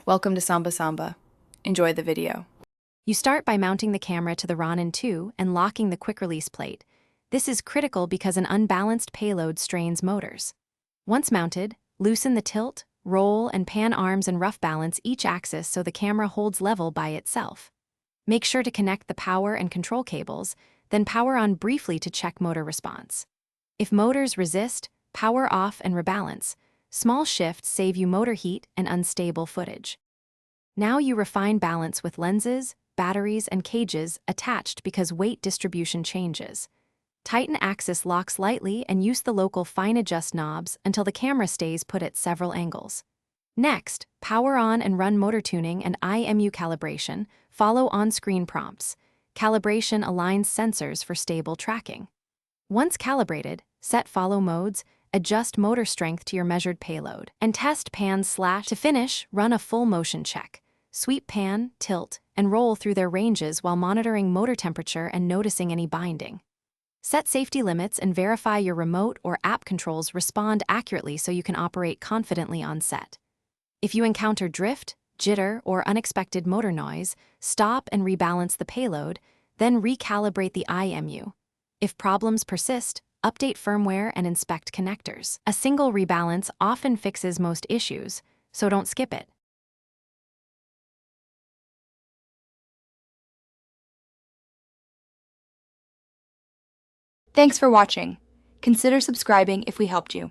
Welcome to Samba Samba. Enjoy the video. You start by mounting the camera to the Ronin 2 and locking the quick-release plate. This is critical because an unbalanced payload strains motors. Once mounted, loosen the tilt, roll, and pan arms and rough balance each axis so the camera holds level by itself. Make sure to connect the power and control cables, then power on briefly to check motor response. If motors resist, power off and rebalance. Small shifts save you motor heat and unstable footage. Now you refine balance with lenses, batteries, and cages attached because weight distribution changes. Tighten axis locks lightly and use the local fine adjust knobs until the camera stays put at several angles. Next, power on and run motor tuning and IMU calibration. Follow on-screen prompts. Calibration aligns sensors for stable tracking. Once calibrated, set follow modes, adjust motor strength to your measured payload, and test pans/. To finish, run a full motion check. Sweep pan, tilt, and roll through their ranges while monitoring motor temperature and noticing any binding. Set safety limits and verify your remote or app controls respond accurately so you can operate confidently on set. If you encounter drift, jitter, or unexpected motor noise, stop and rebalance the payload, then recalibrate the IMU. If problems persist, update firmware and inspect connectors. A single rebalance often fixes most issues, so don't skip it. Thanks for watching. Consider subscribing if we helped you.